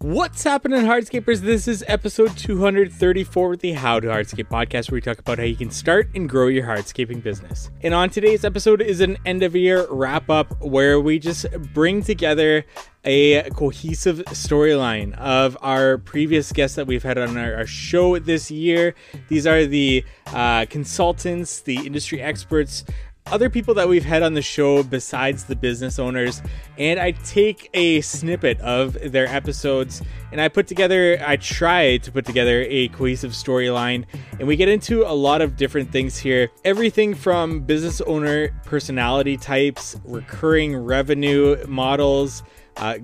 What's happening, Hardscapers? This is episode 234 of the How to Hardscape podcast, where we talk about how you can start and grow your hardscaping business. And on today's episode is an end-of-year wrap-up where we just bring together a cohesive storyline of our previous guests that we've had on our show this year. These are the consultants, the industry experts, other people that we've had on the show besides the business owners, and I take a snippet of their episodes and I try to put together a cohesive storyline, and we get into a lot of different things here. Everything from business owner personality types, recurring revenue models,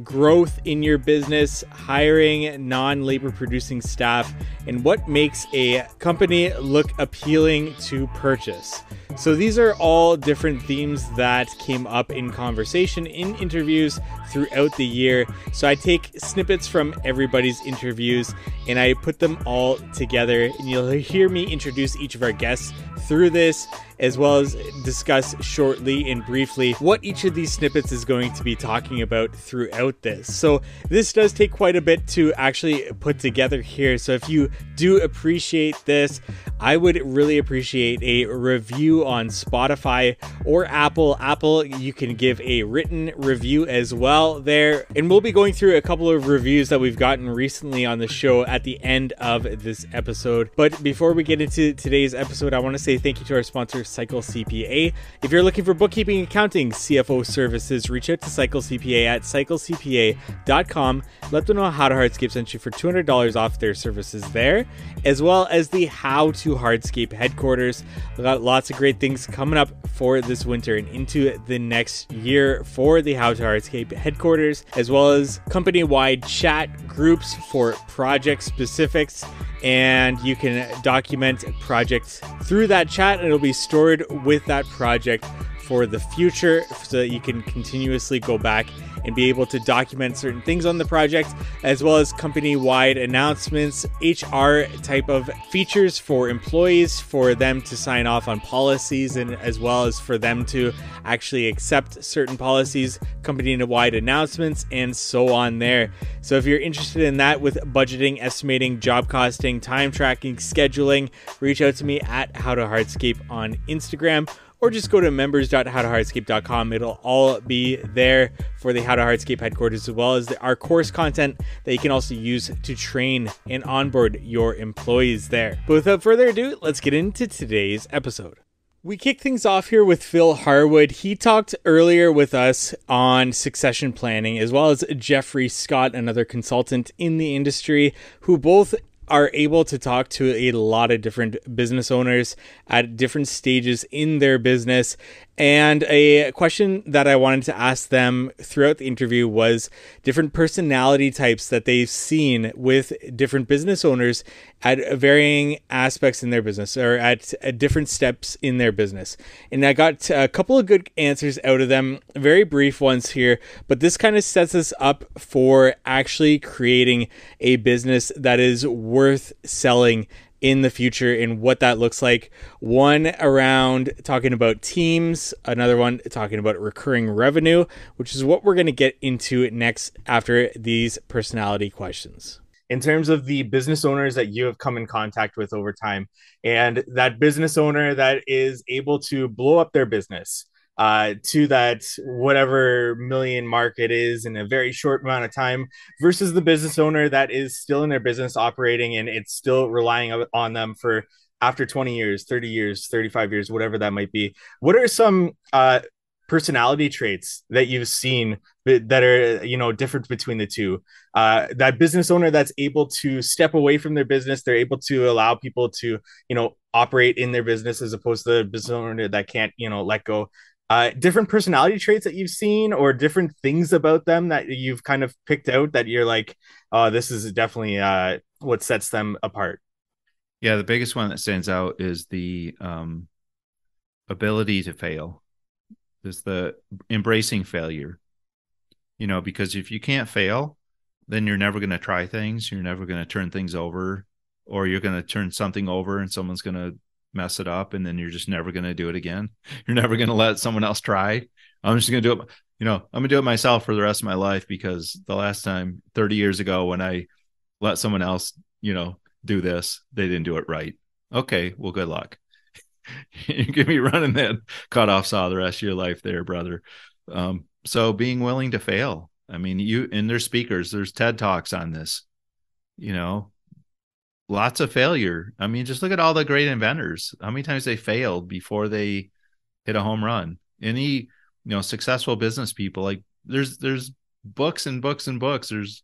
growth in your business, hiring non-labor producing staff, and what makes a company look appealing to purchase. So these are all different themes that came up in conversation in interviews throughout the year. So I take snippets from everybody's interviews and I put them all together, and you'll hear me introduce each of our guests through this, as well as discuss shortly and briefly what each of these snippets is going to be talking about throughout this. So this does take quite a bit to actually put together here. So if you do appreciate this, I would really appreciate a review on Spotify or Apple. Apple, you can give a written review as well there. And we'll be going through a couple of reviews that we've gotten recently on the show at the end of this episode. But before we get into today's episode, I want to say thank you to our sponsor, Cycle CPA. If you're looking for bookkeeping, accounting, CFO services, reach out to Cycle CPA at cyclecpa.com. Let them know How to Hardscape sent you for $200 off their services there, as well as the How to Hardscape headquarters. We got lots of great things coming up for this winter and into the next year for the How to Hardscape headquarters, as well as company-wide chat groups for project specifics. And you can document projects through that chat, and it'll be stored with that project for the future so that you can continuously go back and be able to document certain things on the project, as well as company-wide announcements, HR type of features for employees, for them to sign off on policies, and as well as for them to actually accept certain policies, company-wide announcements, and so on there. So if you're interested in that with budgeting, estimating, job costing, time tracking, scheduling, reach out to me at How to Hardscape on Instagram, or just go to members.howtohardscape.com. It'll all be there for the How to Hardscape headquarters, as well as our course content that you can also use to train and onboard your employees there. But without further ado, let's get into today's episode. We kick things off here with Phil Harwood. He talked earlier with us on succession planning, as well as Jeffrey Scott, another consultant in the industry, who both are able to talk to a lot of different business owners at different stages in their business. And a question that I wanted to ask them throughout the interview was different personality types that they've seen with different business owners at varying aspects in their business, or at different steps in their business. And I got a couple of good answers out of them, very brief ones here, but this kind of sets us up for actually creating a business that is worth selling in the future, and what that looks like. One around talking about teams, another one talking about recurring revenue, which is what we're going to get into next after these personality questions. In terms of the business owners that you have come in contact with over time, and that business owner that is able to blow up their business to that whatever million mark it is in a very short amount of time, versus the business owner that is still in their business operating and it's still relying on them for after 20 years, 30 years, 35 years, whatever that might be. What are some personality traits that you've seen that are, different between the two? That business owner that's able to step away from their business, they're able to allow people to, operate in their business, as opposed to the business owner that can't, let go. Different personality traits that you've seen, or different things about them that you've kind of picked out that you're like, oh, this is definitely what sets them apart. Yeah, the biggest one that stands out is the ability to fail. Is the embracing failure. Because if you can't fail, then you're never going to try things. You're never going to turn things over, or you're going to turn something over and someone's going to mess it up, and then you're just never going to do it again. You're never going to let someone else try. I'm just going to do it. I'm gonna do it myself for the rest of my life because the last time 30 years ago when I let someone else, do this, they didn't do it right. Okay, well, good luck. You could be running that cut off saw the rest of your life there, brother. So being willing to fail. I mean, and there's speakers, there's TED Talks on this, you know, lots of failure. I mean, just look at all the great inventors. How many times they failed before they hit a home run? Any, successful business people, like there's books and books and books. There's,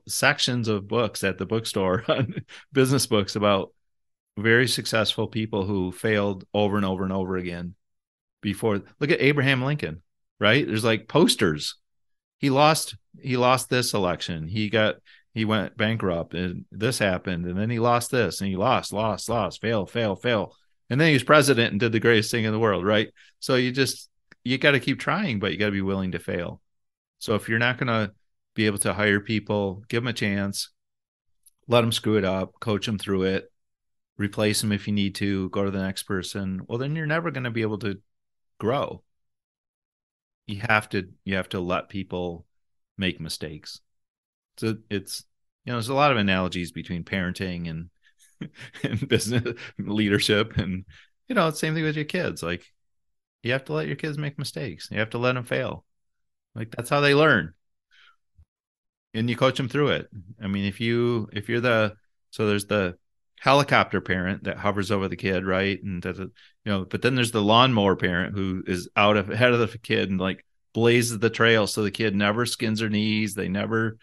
sections of books at the bookstore on business books about very successful people who failed over and over and over again before. Look at Abraham Lincoln, right? There's like posters. He lost this election. He went bankrupt and this happened. And then he lost this and he lost, fail, fail, fail. And then he was president and did the greatest thing in the world, right? So you got to keep trying, but you got to be willing to fail. So if you're not going to be able to hire people, give them a chance, let them screw it up, coach them through it, replace them if you need to, go to the next person. Well, then you're never going to be able to grow. You have to let people make mistakes. So it's there's a lot of analogies between parenting and and business leadership, and it's the same thing with your kids. Like you have to let your kids make mistakes. You have to let them fail. Like that's how they learn, and you coach them through it. I mean, if you're so there's the helicopter parent that hovers over the kid, right? And but then there's the lawnmower parent who is ahead of the kid and like blazes the trail so the kid never skins their knees, they never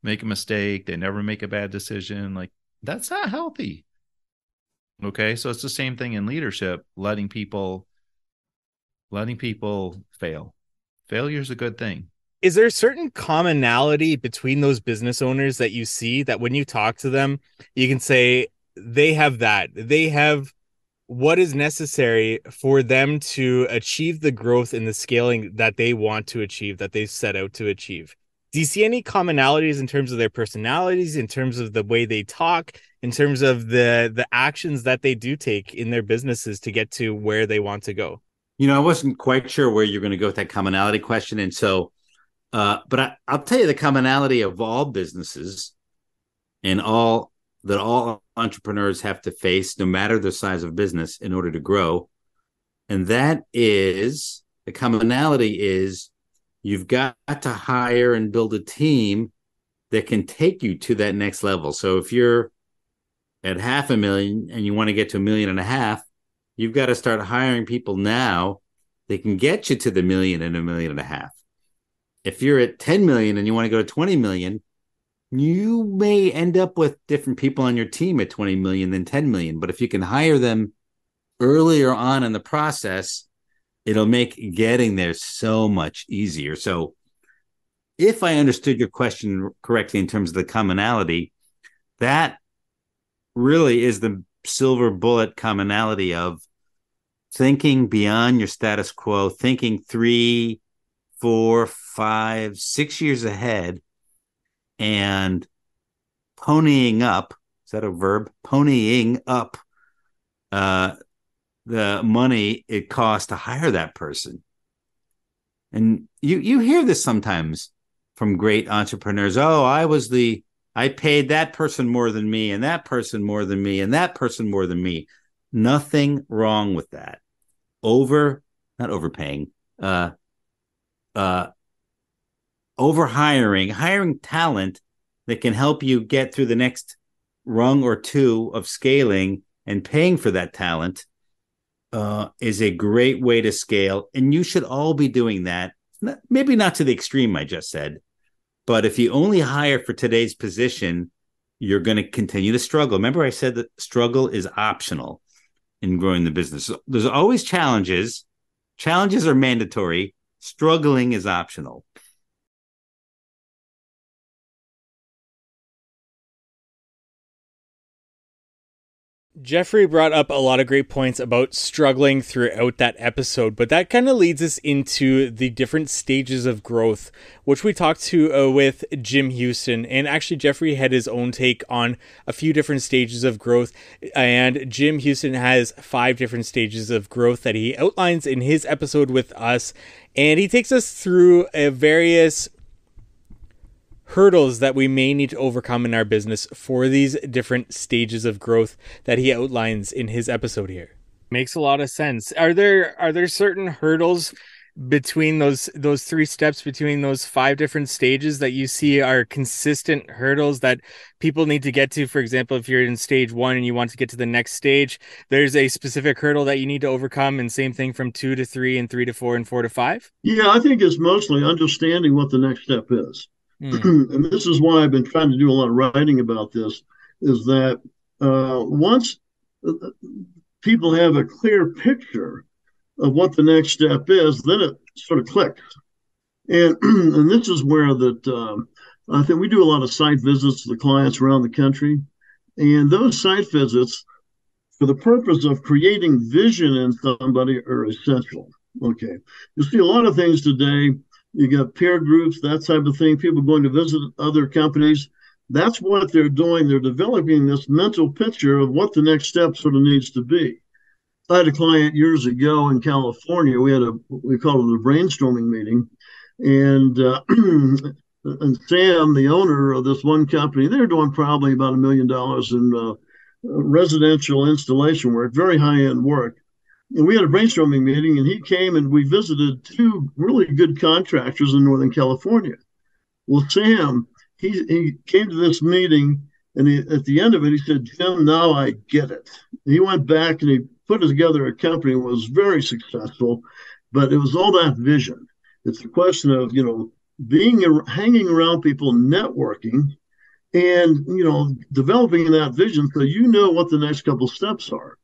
make a mistake, they never make a bad decision. Like that's not healthy. Okay, so it's the same thing in leadership, letting people fail. Failure is a good thing. Is there a certain commonality between those business owners that you see that when you talk to them, you can say they have what is necessary for them to achieve the growth and the scaling that they want to achieve, that they set out to achieve? Do you see any commonalities in terms of their personalities, in terms of the way they talk, in terms of the actions that they do take in their businesses to get to where they want to go? I wasn't quite sure where you're going to go with that commonality question. And so, but I'll tell you the commonality of all businesses and all entrepreneurs have to face, no matter the size of business, in order to grow. And that is the commonality is you've got to hire and build a team that can take you to that next level. So if you're at 500,000 and you want to get to 1.5 million, you've got to start hiring people now that can get you to the 1 million and 1.5 million. If you're at 10 million and you want to go to 20 million, you may end up with different people on your team at 20 million than 10 million. But if you can hire them earlier on in the process, it'll make getting there so much easier. So if I understood your question correctly in terms of the commonality, that really is the silver bullet commonality of thinking beyond your status quo, thinking 3, 4, 5, 6 years ahead, and ponying up. Is that a verb? Ponying up the money it costs to hire that person. And you hear this sometimes from great entrepreneurs. Oh, I paid that person more than me, and that person more than me, and that person more than me. Nothing wrong with that. Not overpaying, hiring talent that can help you get through the next rung or two of scaling and paying for that talent is a great way to scale. And you should all be doing that. Maybe not to the extreme I just said, but if you only hire for today's position, you're going to continue to struggle. Remember, I said that struggle is optional in growing the business. There's always challenges. Challenges are mandatory. Struggling is optional. Jeffrey brought up a lot of great points about struggling throughout that episode, but that kind of leads us into the different stages of growth, which we talked to with Jim Houston. And actually, Jeffrey had his own take on a few different stages of growth. And Jim Houston has 5 different stages of growth that he outlines in his episode with us. And he takes us through various hurdles that we may need to overcome in our business for these different stages of growth that he outlines in his episode here. Makes a lot of sense. Are there certain hurdles between those 3 steps, between those 5 different stages that you see are consistent hurdles that people need to get to? For example, if you're in stage 1 and you want to get to the next stage, there's a specific hurdle that you need to overcome, and same thing from 2 to 3 and 3 to 4 and 4 to 5? Yeah, I think it's mostly understanding what the next step is. And this is why I've been trying to do a lot of writing about this, is that once people have a clear picture of what the next step is, then it sort of clicks. And this is where I think we do a lot of site visits to the clients around the country. And those site visits, for the purpose of creating vision in somebody, are essential. Okay. You see a lot of things today. You got peer groups, that type of thing, people going to visit other companies. That's what they're doing. They're developing this mental picture of what the next step sort of needs to be. I had a client years ago in California. We called it a brainstorming meeting. And, and Sam, the owner of this one company, they're doing probably about $1 million in residential installation work, very high-end work. And we had a brainstorming meeting, and he came and we visited 2 really good contractors in Northern California. Well, Sam, he came to this meeting, and at the end of it, he said, "Jim, now I get it." And he went back and he put together a company that was very successful, but it was all that vision. It's a question of, hanging around people, networking, and developing that vision so what the next couple steps are.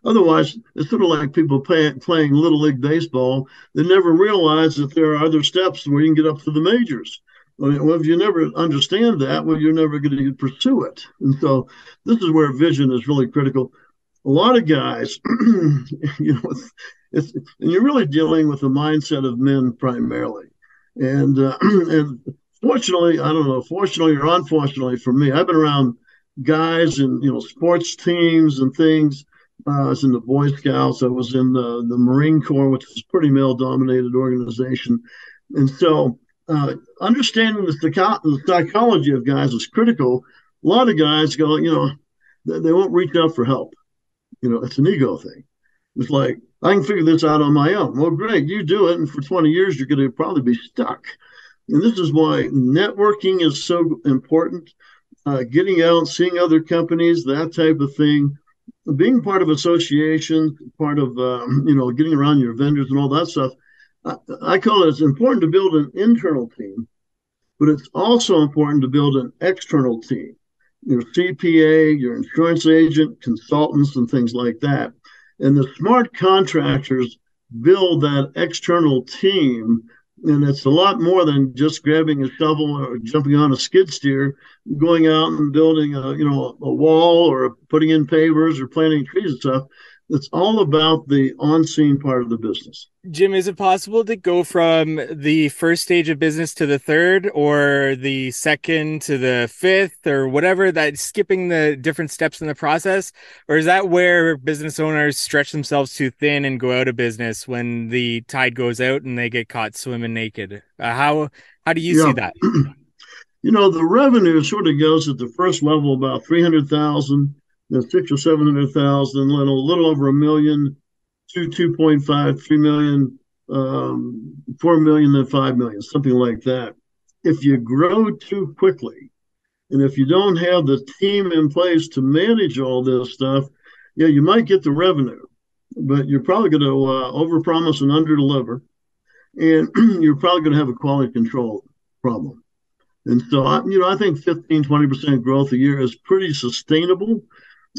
Otherwise, it's sort of like people playing little league baseball. They never realize that there are other steps where you can get up to the majors. Well, if you never understand that, well, you're never going to pursue it. And so this is where vision is really critical. A lot of guys, and you're really dealing with the mindset of men primarily. And fortunately, I don't know, fortunately or unfortunately for me, I've been around guys in, sports teams and things. I was in the Boy Scouts. I was in the Marine Corps, which is a pretty male-dominated organization. And so understanding the psychology of guys is critical. A lot of guys go, they won't reach out for help. It's an ego thing. It's like, I can figure this out on my own. Well, great, you do it. And for 20 years, you're going to probably be stuck. And this is why networking is so important. Getting out, seeing other companies, that type of thing, being part of associations, part of, getting around your vendors and all that stuff. I call it's important to build an internal team, but it's also important to build an external team. Your CPA, your insurance agent, consultants, and things like that. And the smart contractors build that external team. And it's a lot more than just grabbing a shovel or jumping on a skid steer, going out and building a wall or putting in pavers or planting trees and stuff. It's all about the on-scene part of the business. Jim, is it possible to go from the first stage of business to the third, or the second to the fifth, or whatever, that skipping the different steps in the process? Or is that where business owners stretch themselves too thin and go out of business when the tide goes out and they get caught swimming naked? How do you see that? The revenue sort of goes at the first level about 300,000. Then 600,000 or 700,000, then a little over $1 million, 2.5, 3 million, 4 million, then 5 million, something like that. If you grow too quickly, and if you don't have the team in place to manage all this stuff, you might get the revenue, but you're probably going to overpromise and underdeliver, and you're probably going to have a quality control problem. And so, I think 15, 20% growth a year is pretty sustainable.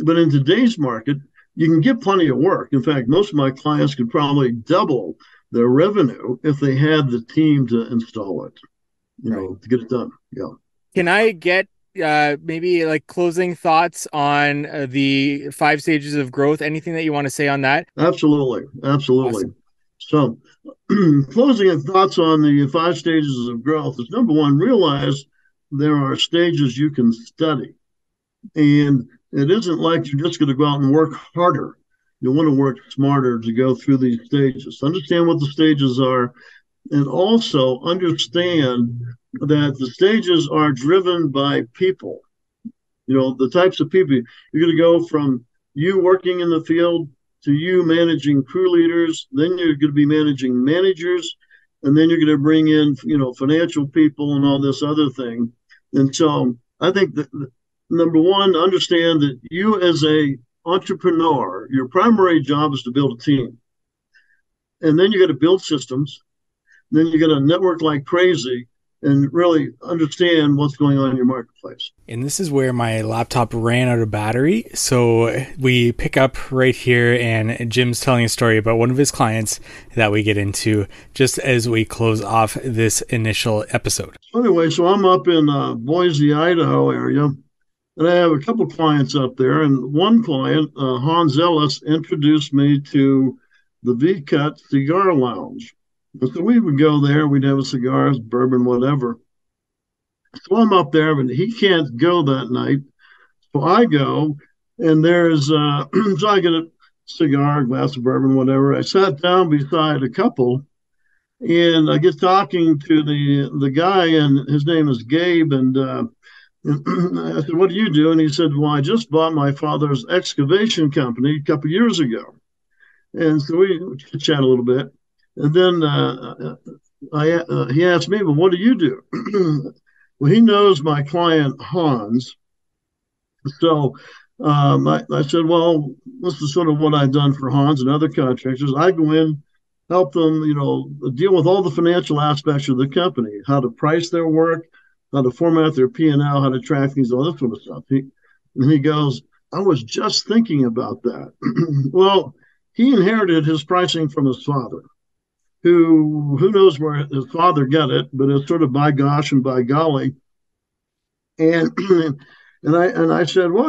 But in today's market, you can get plenty of work. In fact, most of my clients could probably double their revenue if they had the team to install it, to get it done. Yeah. Can I get maybe like closing thoughts on the 5 stages of growth? Anything that you want to say on that? Absolutely. Absolutely. Awesome. So, closing thoughts on the 5 stages of growth is number one, realize there are stages you can study. And it isn't like you're just going to go out and work harder. You want to work smarter to go through these stages. Understand what the stages are, and also understand that the stages are driven by people. The types of people. You're going to go from you working in the field to you managing crew leaders. Then you're going to be managing managers, and then you're going to bring in, financial people and all this other thing. And so I think that number one, understand that you as a entrepreneur, your primary job is to build a team. And then you got to build systems. Then you got to network like crazy and really understand what's going on in your marketplace. And this is where my laptop ran out of battery. So we pick up right here, and Jim's telling a story about one of his clients that we get into just as we close off this initial episode. Anyway, so I'm up in Boise, Idaho area, and I have a couple clients up there. And one client, Hans Ellis, introduced me to the V-Cut Cigar Lounge. So we would go there, we'd have cigars, bourbon, whatever. So I'm up there, but he can't go that night. So I go, and there's, so I get a cigar, a glass of bourbon, whatever. I sat down beside a couple, and I get talking to the guy, and his name is Gabe, and I said, "What do you do?" And he said, "Well, I just bought my father's excavation company a couple of years ago." And so we chat a little bit. And then he asked me, "Well, what do you do?" Well, he knows my client, Hans. So I said, "Well, this is sort of what I've done for Hans and other contractors. I go in, help them, deal with all the financial aspects of the company, how to price their work, how to format their P&L, how to track things, all this sort of stuff." And he goes, "I was just thinking about that." Well, he inherited his pricing from his father, who knows where his father got it, but it's sort of by gosh and by golly. And I said, "Well,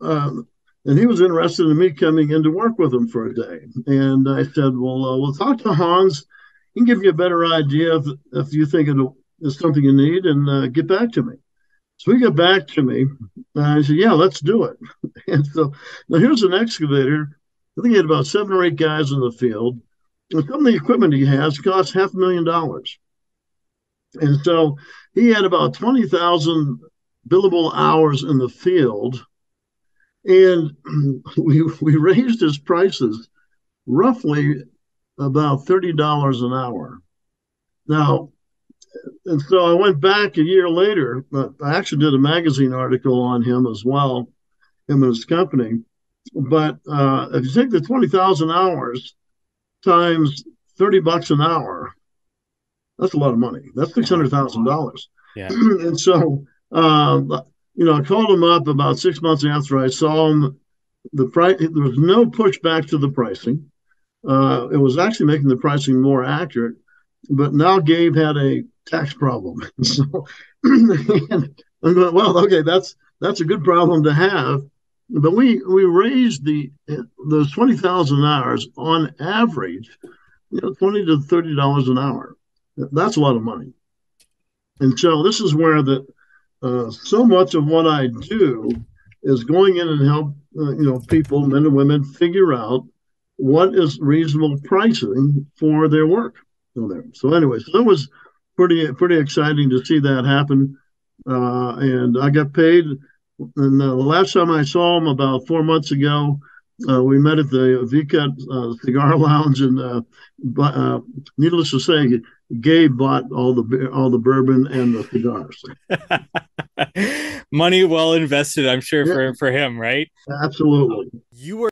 and he was interested in me coming in to work with him for a day." And I said, "Well, we'll talk to Hans. He can give you a better idea if you think it is something you need, and get back to me." So he got back to me, and I said, "Yeah, let's do it." And so now here's an excavator. I think he had about 7 or 8 guys in the field. And some of the equipment he has costs $500,000. And so he had about 20,000 billable hours in the field. And we raised his prices roughly about $30 an hour. Now, and so I went back a year later. I actually did a magazine article on him as well, him and his company. But if you take the 20,000 hours times $30 an hour, that's a lot of money. That's $600,000. Yeah. And so, I called him up about 6 months after I saw him. The price, there was no pushback to the pricing. It was actually making the pricing more accurate. But now Gabe had a tax problem. So I'm going, well, okay, that's a good problem to have. But we raised those 20,000 hours on average, $20 to $30 an hour. That's a lot of money. And so this is where so much of what I do is going in and help people, men and women, figure out what is reasonable pricing for their work. So anyway, so that was pretty exciting to see that happen. And I got paid. And the last time I saw him about 4 months ago, we met at the V-Cut Cigar Lounge, and needless to say, Gabe bought all the bourbon and the cigars. Money well invested, I'm sure, for him, right? Absolutely.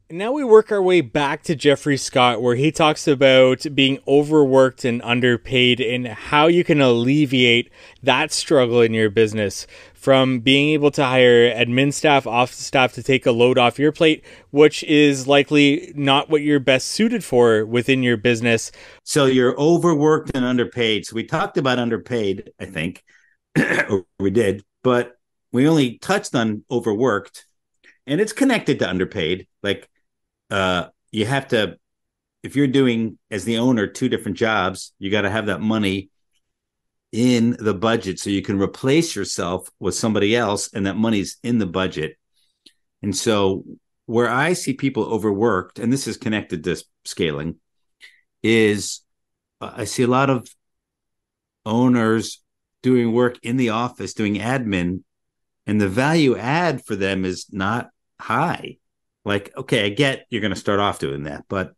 Now we work our way back to Jeffrey Scott, where he talks about being overworked and underpaid and how you can alleviate that struggle in your business, from being able to hire admin staff, office staff to take a load off your plate, which is likely not what you're best suited for within your business. So you're overworked and underpaid. So we talked about underpaid, I think, or we did, but we only touched on overworked, and it's connected to underpaid. Like you have to, if you're doing as the owner 2 different jobs, you got to have that money in the budget so you can replace yourself with somebody else, and that money's in the budget. And so where I see people overworked, and this is connected to scaling, is I see a lot of owners doing work in the office, doing admin, and the value add for them is not high. Like, okay, I get you're going to start off doing that, but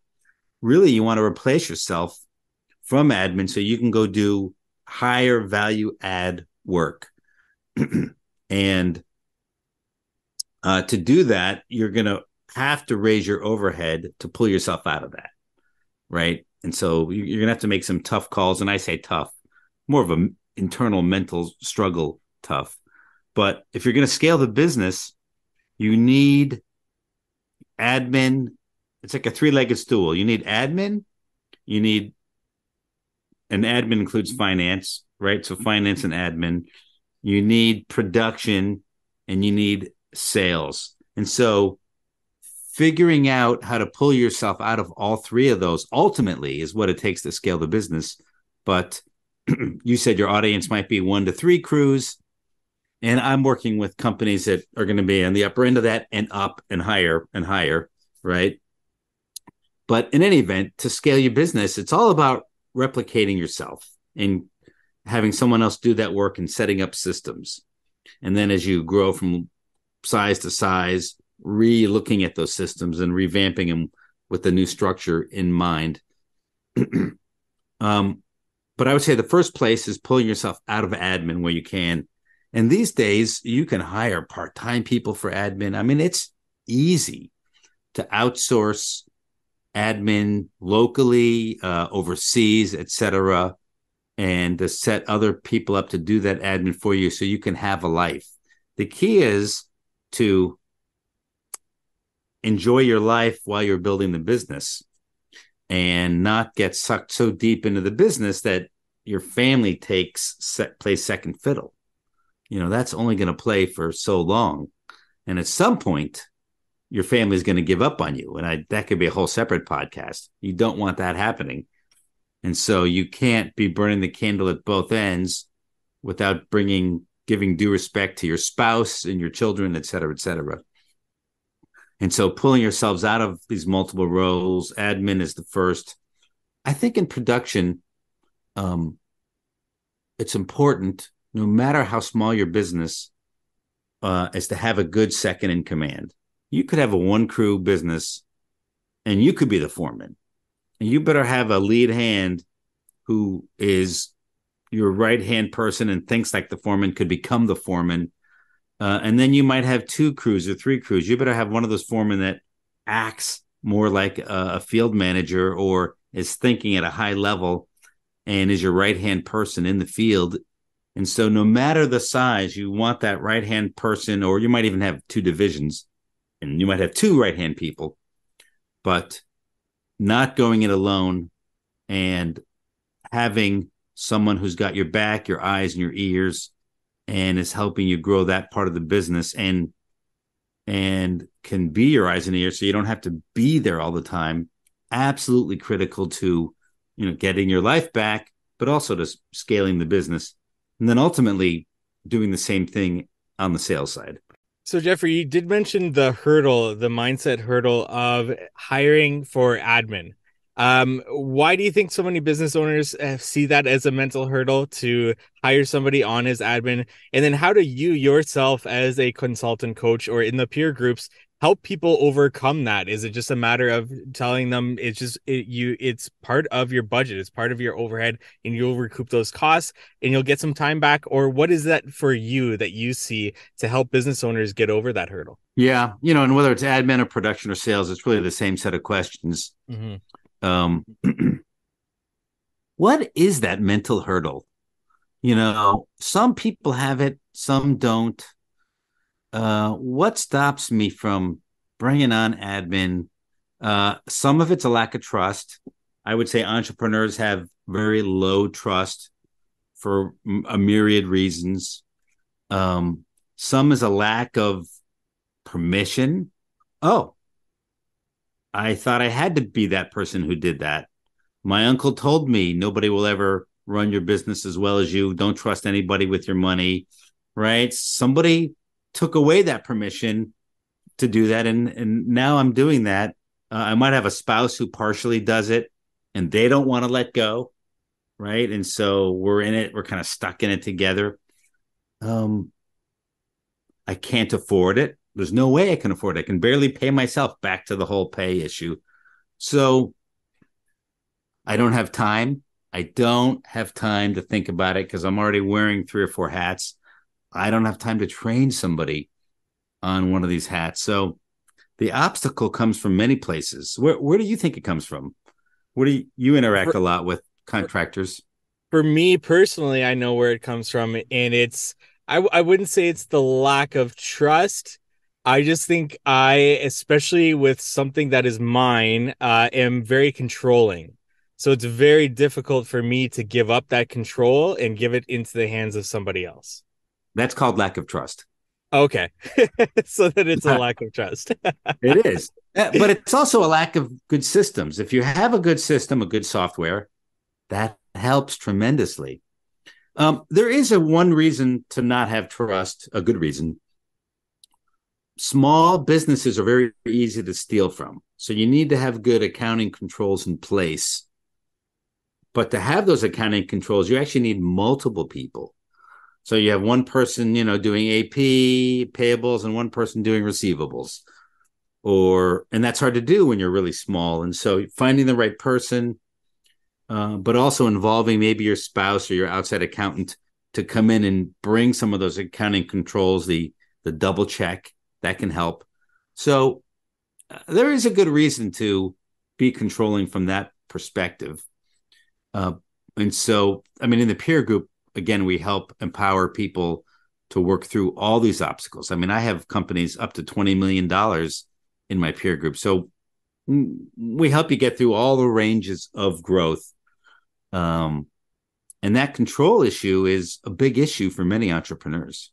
really you want to replace yourself from admin so you can go do higher value add work. And to do that, you're going to have to raise your overhead to pull yourself out of that, right? And so you're going to have to make some tough calls. And I say tough, more of an internal mental struggle tough. But if you're going to scale the business, you need admin. It's like a 3-legged stool. You need admin. You need, and admin includes finance, right? So finance and admin. You need production, and you need sales. And so figuring out how to pull yourself out of all 3 of those ultimately is what it takes to scale the business. But you said your audience might be 1 to 3 crews. And I'm working with companies that are going to be on the upper end of that and up and higher, right? But in any event, to scale your business, it's all about replicating yourself and having someone else do that work and setting up systems. And then as you grow from size to size, re-looking at those systems and revamping them with the new structure in mind. But I would say the first place is pulling yourself out of admin where you can. And these days, you can hire part-time people for admin. I mean, it's easy to outsource admin locally, overseas, etc., and to set other people up to do that admin for you so you can have a life. The key is to enjoy your life while you're building the business and not get sucked so deep into the business that your family plays second fiddle. You know, that's only going to play for so long. And at some point, your family is going to give up on you. And that could be a whole separate podcast. You don't want that happening. And so you can't be burning the candle at both ends without giving due respect to your spouse and your children, et cetera, et cetera. And so pulling yourselves out of these multiple roles, admin is the first. I think in production, it's important, no matter how small your business, is to have a good second in command. You could have a 1-crew business and you could be the foreman. And you better have a lead hand who is your right-hand person and thinks like the foreman, could become the foreman. And then you might have 2 crews or 3 crews. You better have one of those foremen that acts more like a field manager or is thinking at a high level and is your right-hand person in the field. And so no matter the size, you want that right-hand person, or you might even have 2 divisions and you might have 2 right-hand people, but not going it alone and having someone who's got your back, your eyes, and your ears, and is helping you grow that part of the business and can be your eyes and ears so you don't have to be there all the time. Absolutely critical to, getting your life back, but also to scaling the business. And then ultimately doing the same thing on the sales side. So Jeffrey, you did mention the mindset hurdle of hiring for admin. Why do you think so many business owners see that as a mental hurdle to hire somebody on as admin? And then how do you yourself as a consultant coach or in the peer groups help people overcome that? Is it just a matter of telling them it's part of your budget, it's part of your overhead, and you'll recoup those costs and you'll get some time back? Or what is that for you that you see to help business owners get over that hurdle? Yeah. And whether it's admin or production or sales, it's really the same set of questions. Mm-hmm. What is that mental hurdle? Some people have it, some don't. What stops me from bringing on admin? Some of it's a lack of trust. I would say entrepreneurs have very low trust for a myriad reasons. Some is a lack of permission. Oh, I thought I had to be that person who did that. My uncle told me nobody will ever run your business as well as you. Don't trust anybody with your money, right? Somebody took away that permission to do that. And now I'm doing that. I might have a spouse who partially does it and they don't want to let go, right? And so we're in it. We're kind of stuck in it together. I can't afford it. There's no way I can afford it. I can barely pay myself, back to the whole pay issue. So I don't have time. I don't have time to think about it because I'm already wearing 3 or 4 hats. I don't have time to train somebody on one of these hats. So the obstacle comes from many places. Where do you think it comes from? Where do you interact a lot with contractors? For me personally, I know where it comes from, and I wouldn't say it's the lack of trust. I just think especially with something that is mine, am very controlling. So it's very difficult for me to give up that control and give it into the hands of somebody else. That's called lack of trust. Okay. So then it's a lack of trust. It is. But it's also a lack of good systems. If you have a good system, a good software, that helps tremendously. There is one reason to not have trust, a good reason. Small businesses are very easy to steal from. So you need to have good accounting controls in place. But to have those accounting controls, you actually need multiple people. So you have one person, doing AP, payables, and one person doing receivables. And that's hard to do when you're really small. And so finding the right person, but also involving maybe your spouse or your outside accountant to come in and bring some of those accounting controls, the double check, that can help. So there is a good reason to be controlling from that perspective. And so, in the peer group, again, we help empower people to work through all these obstacles. I have companies up to $20 million in my peer group. So we help you get through all the ranges of growth. And that control issue is a big issue for many entrepreneurs.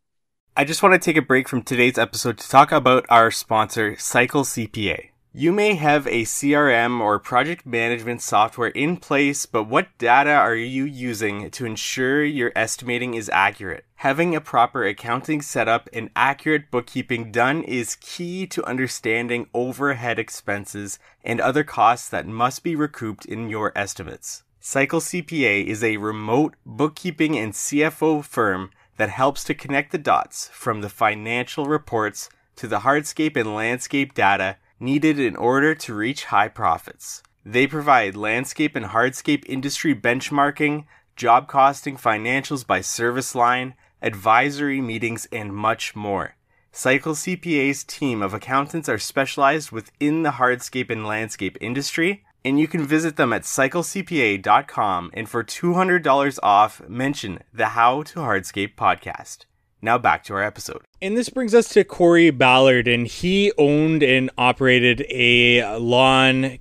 I just want to take a break from today's episode to talk about our sponsor, Cycle CPA. You may have a CRM or project management software in place, but what data are you using to ensure your estimating is accurate? Having a proper accounting setup and accurate bookkeeping done is key to understanding overhead expenses and other costs that must be recouped in your estimates. Cycle CPA is a remote bookkeeping and CFO firm that helps to connect the dots from the financial reports to the hardscape and landscape data needed in order to reach high profits. They provide landscape and hardscape industry benchmarking, job costing, financials by service line, advisory meetings, and much more. Cycle CPA's team of accountants are specialized within the hardscape and landscape industry, and you can visit them at cyclecpa.com, and for $200 off, mention the How to Hardscape podcast. Now back to our episode. And this brings us to Corey Ballard, and he owned and operated a lawn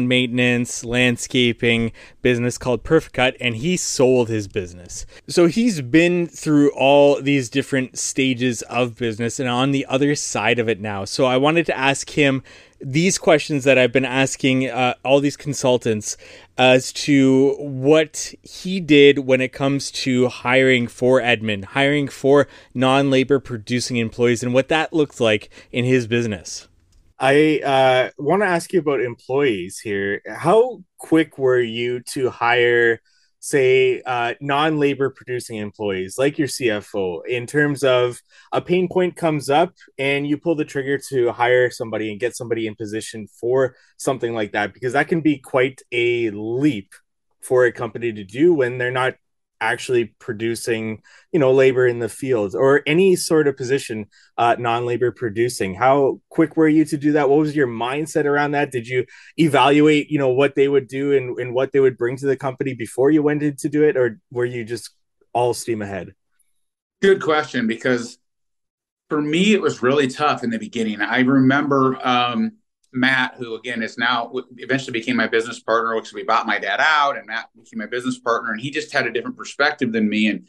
maintenance, landscaping business called Perfect Cut, and he sold his business. So he's been through all these different stages of business and on the other side of it now. So I wanted to ask him these questions that I've been asking all these consultants as to what he did when it comes to hiring for admin, hiring for non-labor producing employees, and what that looked like in his business. I want to ask you about employees here. How quick were you to hire, say, non-labor producing employees like your CFO, in terms of a pain point comes up and you pull the trigger to hire somebody and get somebody in position for something like that? Because that can be quite a leap for a company to do when they're not actually producing, labor in the fields or any sort of position, non-labor producing. How quick were you to do that? What was your mindset around that? Did you evaluate, what they would do and what they would bring to the company before you went in to do it? Or were you just all steam ahead? Good question, because for me, it was really tough in the beginning. I remember Matt, who again is now eventually became my business partner, because we bought my dad out, and Matt became my business partner, and he just had a different perspective than me. And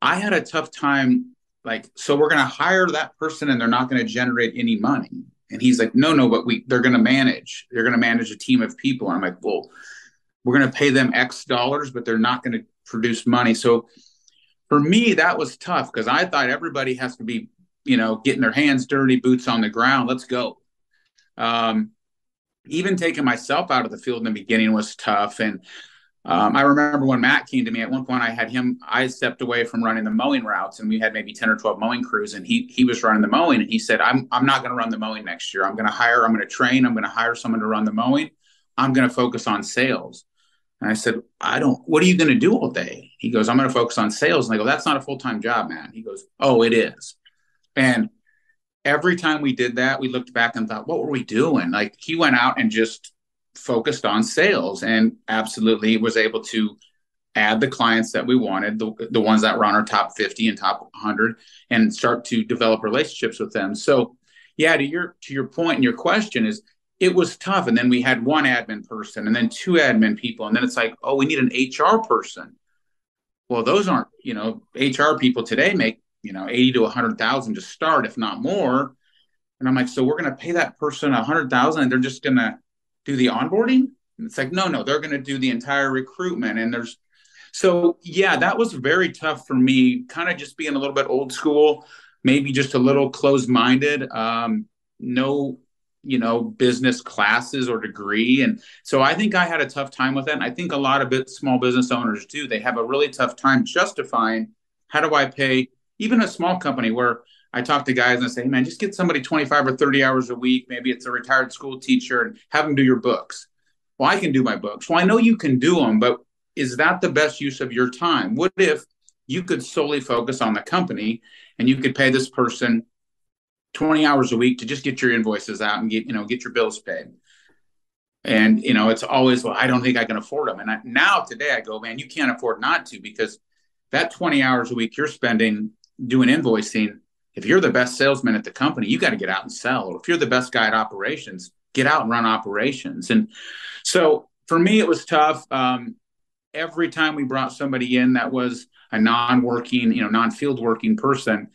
I had a tough time like, so we're going to hire that person and they're not going to generate any money. And he's like, no, but they're going to manage. They're going to manage a team of people. And I'm like, well, we're going to pay them X dollars, but they're not going to produce money. So for me, that was tough because I thought everybody has to be, getting their hands dirty, boots on the ground. Let's go. Even taking myself out of the field in the beginning was tough. And I remember when Matt came to me, at one point I stepped away from running the mowing routes, and we had maybe 10 or 12 mowing crews, and he was running the mowing, and he said, I'm not going to run the mowing next year. I'm going to train, I'm going to hire someone to run the mowing. I'm going to focus on sales. And I said, what are you going to do all day? He goes, I'm going to focus on sales. And I go, that's not a full-time job, man. He goes, oh, it is. And every time we did that, we looked back and thought, what were we doing? Like, he went out and just focused on sales and absolutely was able to add the clients that we wanted, the ones that were on our top 50 and top 100, and start to develop relationships with them. So yeah, to your point and your question is, it was tough. And then we had one admin person and then two admin people. And then it's like, oh, we need an HR person. Well, those aren't, HR people today make, 80 to 100,000 to start, if not more. And I'm like, so we're going to pay that person 100,000 and they're just going to do the onboarding? And it's like, no, they're going to do the entire recruitment. And so yeah, that was very tough for me, kind of just being a little bit old school, maybe just a little closed-minded, no, business classes or degree. And so I think I had a tough time with that. And I think a lot of small business owners do. They have a really tough time justifying, how do I pay even a small company where I talk to guys and I say, hey, man, just get somebody 25 or 30 hours a week. Maybe it's a retired school teacher, and have them do your books. Well, I can do my books. Well, I know you can do them, but is that the best use of your time? What if you could solely focus on the company and you could pay this person 20 hours a week to just get your invoices out and get your bills paid? And, it's always, well, I don't think I can afford them. And today I go, man, you can't afford not to, because that 20 hours a week you're spending doing invoicing, if you're the best salesman at the company, you got to get out and sell. Or if you're the best guy at operations, get out and run operations. And so for me, it was tough. Every time we brought somebody in that was a non-working, non-field working person,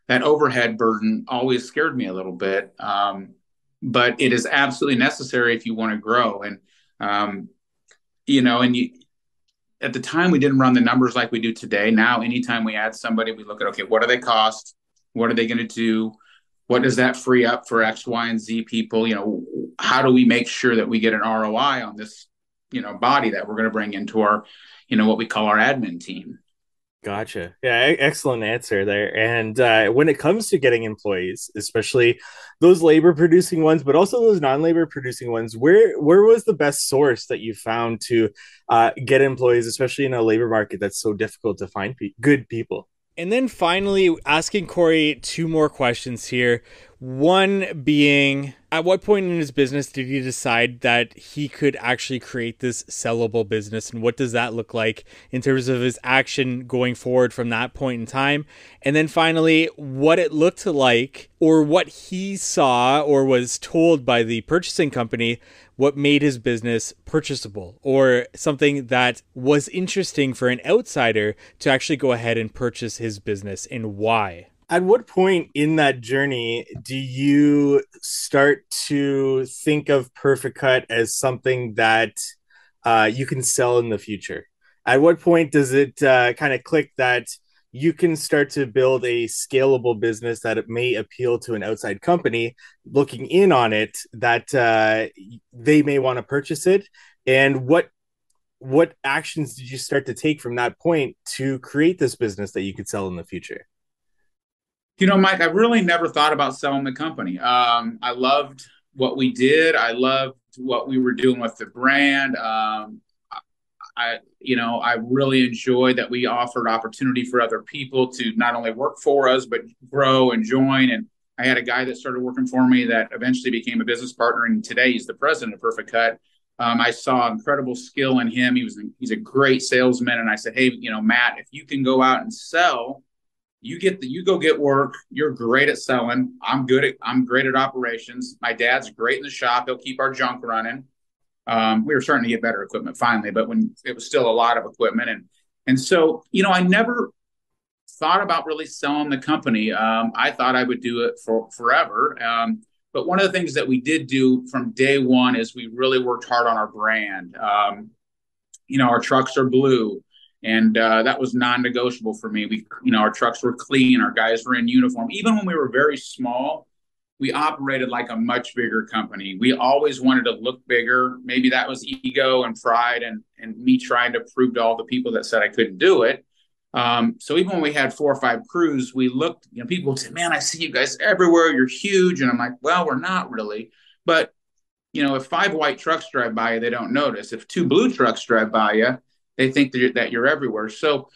that overhead burden always scared me a little bit. But it is absolutely necessary if you want to grow. And, at the time we didn't run the numbers like we do today. Now, anytime we add somebody, we look at, okay, what do they cost? What are they going to do? What does that free up for X, Y, and Z people? How do we make sure that we get an ROI on this, body that we're going to bring into our, what we call our admin team? Gotcha. Yeah, excellent answer there. And when it comes to getting employees, especially those labor producing ones, but also those non-labor producing ones, where was the best source that you found to get employees, especially in a labor market that's so difficult to find good people? And then finally, asking Corey two more questions here. One being, at what point in his business did he decide that he could actually create this sellable business? And what does that look like in terms of his action going forward from that point in time? And then finally, what it looked like, or what he saw or was told by the purchasing company, what made his business purchasable, or something that was interesting for an outsider to actually go ahead and purchase his business, and why. At what point in that journey do you start to think of Perfect Cut as something that you can sell in the future? At what point does it kind of click that you can start to build a scalable business that it may appeal to an outside company looking in on it, that they may want to purchase it? And what actions did you start to take from that point to create this business that you could sell in the future? Mike, I really never thought about selling the company. I loved what we did. I loved what we were doing with the brand. I really enjoyed that we offered opportunity for other people to not only work for us, but grow and join. And I had a guy that started working for me that eventually became a business partner, and today he's the president of Perfect Cut. I saw incredible skill in him. He's a great salesman. And I said, hey, Matt, if you can go out and sell, you go get work. You're great at selling. I'm great at operations. My dad's great in the shop. He'll keep our junk running. We were starting to get better equipment finally, but when it was still a lot of equipment. And so, I never thought about really selling the company. I thought I would do it for forever. But one of the things that we did do from day one is we really worked hard on our brand. Our trucks are blue, and that was non-negotiable for me. Our trucks were clean, our guys were in uniform. Even when we were very small, we operated like a much bigger company. We always wanted to look bigger. Maybe that was ego and pride, and me trying to prove to all the people that said I couldn't do it. So even when we had 4 or 5 crews, we looked, people would say, man, I see you guys everywhere. You're huge. And I'm like, well, we're not really. But, if 5 white trucks drive by you, they don't notice. If 2 blue trucks drive by you, they think that you're everywhere. So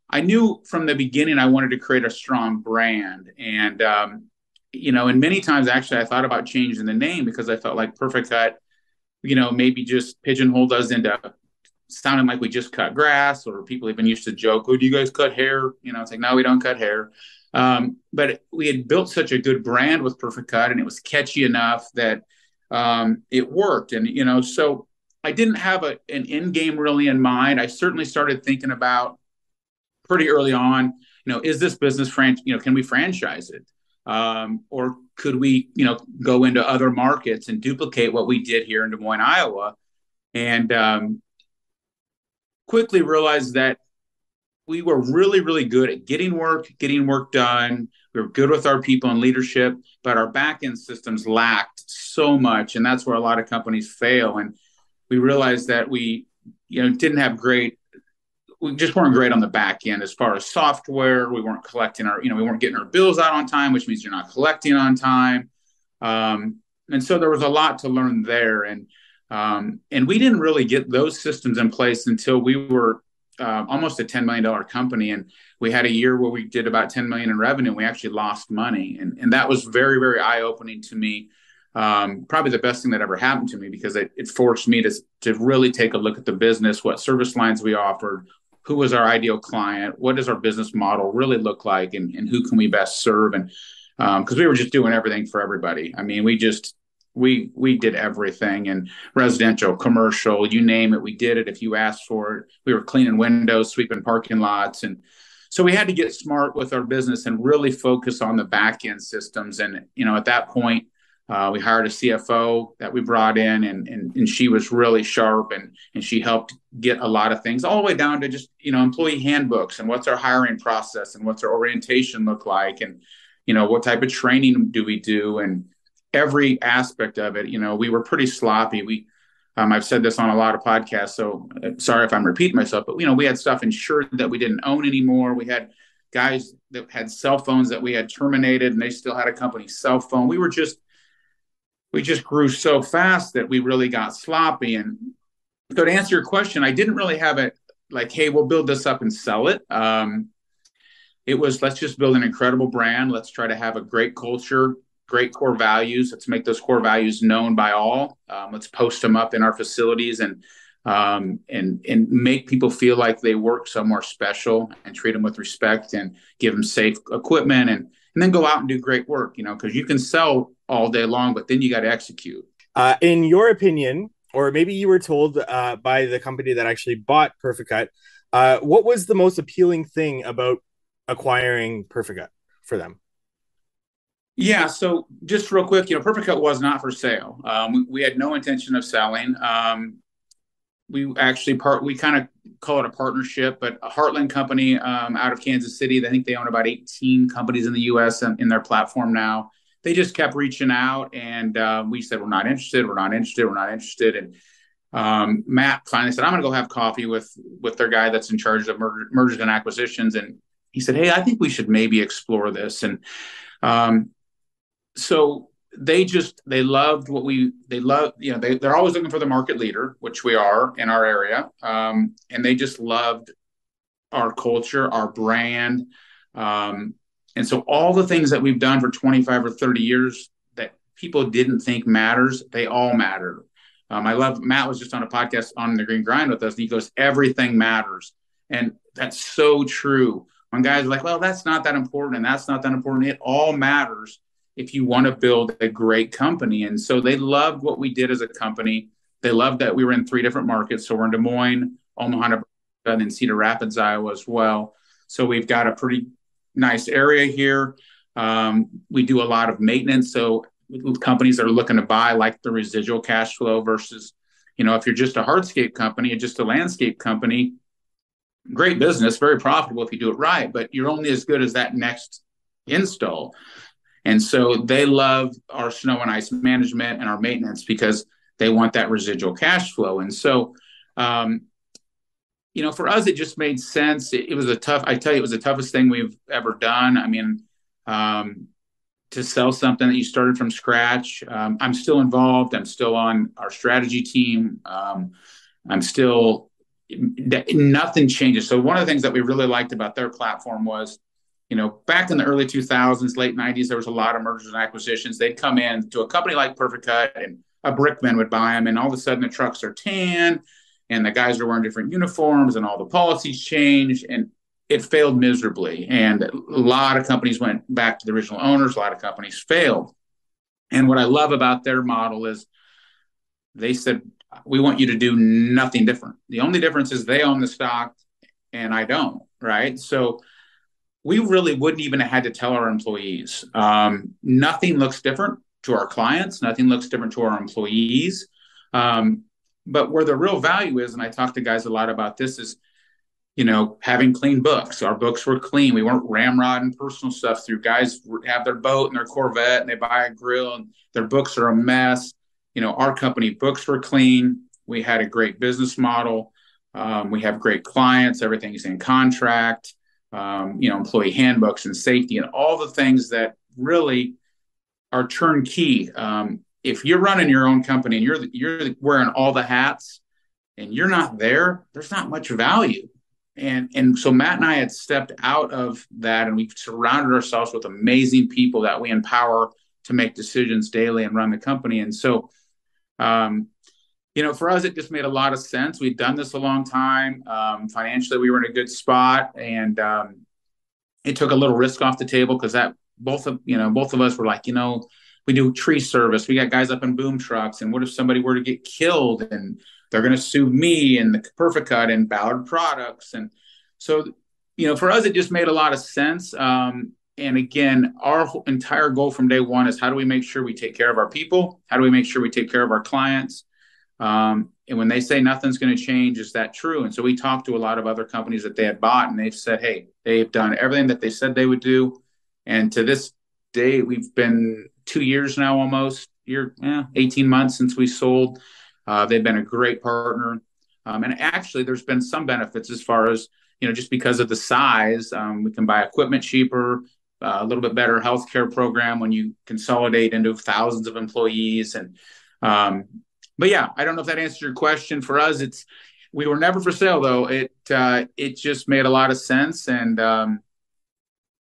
I knew from the beginning I wanted to create a strong brand. And, and many times actually I thought about changing the name because I felt like Perfect Cut, maybe just pigeonholed us into sounding like we just cut grass, or people even used to joke, oh, do you guys cut hair? It's like, no, we don't cut hair. But we had built such a good brand with Perfect Cut, and it was catchy enough that it worked. And, so I didn't have an end game really in mind. I certainly started thinking about pretty early on, is this business can we franchise it? Or could we, go into other markets and duplicate what we did here in Des Moines, Iowa? And quickly realized that we were really, really good at getting work done. We were good with our people and leadership, but our back end systems lacked so much. And that's where a lot of companies fail. And we realized that we, didn't have we just weren't great on the back end as far as software. We weren't collecting we weren't getting our bills out on time, which means you're not collecting on time. And so there was a lot to learn there. And we didn't really get those systems in place until we were almost a $10 million company. And we had a year where we did about 10 million in revenue, and we actually lost money. And that was very, very eye-opening to me. Probably the best thing that ever happened to me, because it forced me to really take a look at the business, what service lines we offered, who was our ideal client, what does our business model really look like, and who can we best serve? And because we were just doing everything for everybody. I mean, we did everything, and residential, commercial, you name it, we did it. If you asked for it, we were cleaning windows, sweeping parking lots. And so we had to get smart with our business and really focus on the back end systems. And, at that point, we hired a CFO that we brought in, and she was really sharp, and she helped get a lot of things all the way down to just, employee handbooks, and what's our hiring process, and what's our orientation look like, and, what type of training do we do, and every aspect of it. We were pretty sloppy. I've said this on a lot of podcasts, so sorry if I'm repeating myself, but we had stuff insured that we didn't own anymore. We had guys that had cell phones that we had terminated, and they still had a company cell phone. We just grew so fast that we really got sloppy. And so to answer your question, I didn't really have it like, hey, we'll build this up and sell it. It was, let's just build an incredible brand. Let's try to have a great culture, great core values. Let's make those core values known by all. Let's post them up in our facilities, and make people feel like they work somewhere special, and treat them with respect, and give them safe equipment, and then go out and do great work, because you can sell all day long, but then you got to execute. In your opinion, or maybe you were told by the company that actually bought Perfect Cut, what was the most appealing thing about acquiring Perfect Cut for them? Yeah, so just real quick, Perfect Cut was not for sale. We had no intention of selling. We actually we kind of call it a partnership, but a Heartland company out of Kansas City. I think they own about 18 companies in the U.S. in their platform now. They just kept reaching out, and we said, we're not interested. And Matt finally said, I'm going to go have coffee with their guy that's in charge of mergers and acquisitions. And he said, hey, I think we should maybe explore this. And so they loved they're always looking for the market leader, which we are in our area. And they just loved our culture, our brand. And so all the things that we've done for 25 or 30 years that people didn't think matters, they all matter. I love, Matt was just on a podcast on the Green Grind with us, and he goes, everything matters. And that's so true. When guys are like, well, that's not that important, and that's not that important, it all matters if you want to build a great company. And so they loved what we did as a company. They loved that we were in 3 different markets. So we're in Des Moines, Omaha, and then Cedar Rapids, Iowa as well. So we've got a pretty nice area here. We do a lot of maintenance. So companies that are looking to buy like the residual cash flow versus, if you're just a hardscape company and just a landscape company, great business, very profitable if you do it right, but you're only as good as that next install. And so they love our snow and ice management and our maintenance because they want that residual cash flow. And so, for us, it just made sense. It was it was the toughest thing we've ever done. I mean, to sell something that you started from scratch. I'm still involved. I'm still on our strategy team. Nothing changes. So one of the things that we really liked about their platform was, back in the early 2000s, late 90s, there was a lot of mergers and acquisitions. They'd come in to a company like Perfect Cut and a brickman would buy them. And all of a sudden the trucks are tan and the guys are wearing different uniforms and all the policies changed. And it failed miserably. And a lot of companies went back to the original owners. A lot of companies failed. And what I love about their model is they said, we want you to do nothing different. The only difference is they own the stock and I don't, right? So we really wouldn't even have had to tell our employees. Nothing looks different to our clients. Nothing looks different to our employees. But where the real value is, and I talk to guys a lot about this, is having clean books. Our books were clean. We weren't ramrodding personal stuff through. Guys have their boat and their Corvette and they buy a grill and their books are a mess. Our company books were clean. We had a great business model. We have great clients. Everything's in contract, employee handbooks and safety and all the things that really are turnkey. If you're running your own company and you're wearing all the hats and you're not there, there's not much value. And so Matt and I had stepped out of that and we've surrounded ourselves with amazing people that we empower to make decisions daily and run the company. And so, for us, it just made a lot of sense. We'd done this a long time. Financially, we were in a good spot and it took a little risk off the table because both of us were like, we do tree service. We got guys up in boom trucks. And what if somebody were to get killed and they're going to sue me and the Perfect Cut and Ballard Products? And so, for us, it just made a lot of sense. And again, our entire goal from day one is how do we make sure we take care of our people? How do we make sure we take care of our clients? And when they say nothing's going to change, is that true? And so we talked to a lot of other companies that they had bought and they've said, hey, they've done everything that they said they would do. And to this day, we've been 2 years now, almost 18 months since we sold. They've been a great partner. And actually, there's been some benefits as far as, just because of the size, we can buy equipment cheaper, a little bit better healthcare program when you consolidate into thousands of employees. And, but yeah, I don't know if that answers your question. For us, we were never for sale though. It just made a lot of sense. And,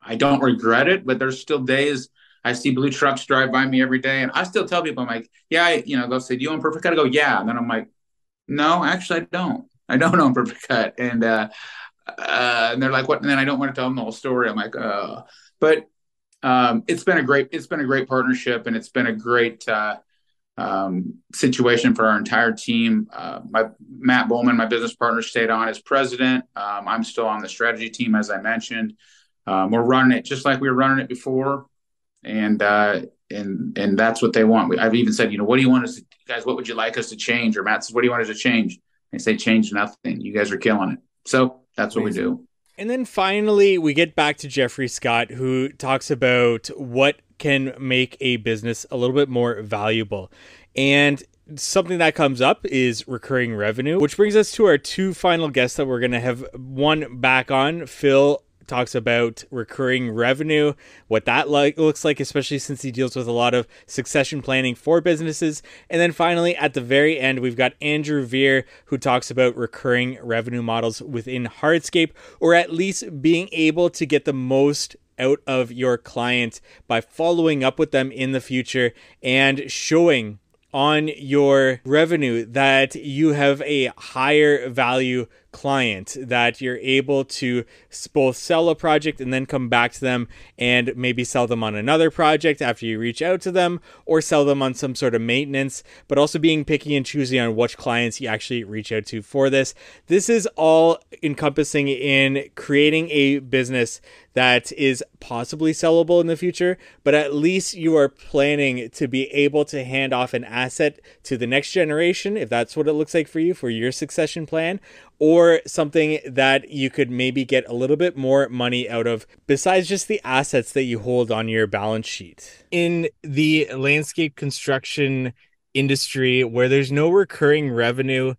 I don't regret it, but there's still days I see blue trucks drive by me every day. And I still tell people, I'm like, yeah, they'll say, do you own Perfect Cut? I go, yeah. And then I'm like, no, actually, I don't. I don't own Perfect Cut. And they're like, what? And then I don't want to tell them the whole story. I'm like, but it's been a great partnership, and it's been a great situation for our entire team. Matt Bowman, my business partner, stayed on as president. I'm still on the strategy team, as I mentioned. We're running it just like we were running it before. And that's what they want. I've even said, what do you want us to, guys, what would you like us to change? Or Matt says, what do you want us to change? They say, change nothing. You guys are killing it. So that's what we do. And then finally, we get back to Jeffrey Scott, who talks about what can make a business a little bit more valuable. And something that comes up is recurring revenue, which brings us to our two final guests that we're going to have one back on. Phil talks about recurring revenue, what that looks like, especially since he deals with a lot of succession planning for businesses. And then finally, at the very end, we've got Andrew Veer, who talks about recurring revenue models within hardscape, or at least being able to get the most out of your client by following up with them in the future and showing on your revenue that you have a higher value client that you're able to both sell a project and then come back to them and maybe sell them on another project after you reach out to them, or sell them on some sort of maintenance, but also being picky and choosy on which clients you actually reach out to for this. This is all encompassing in creating a business that is possibly sellable in the future, but at least you are planning to be able to hand off an asset to the next generation, if that's what it looks like for you for your succession plan, or something that you could maybe get a little bit more money out of besides just the assets that you hold on your balance sheet. In the landscape construction industry, where there's no recurring revenue,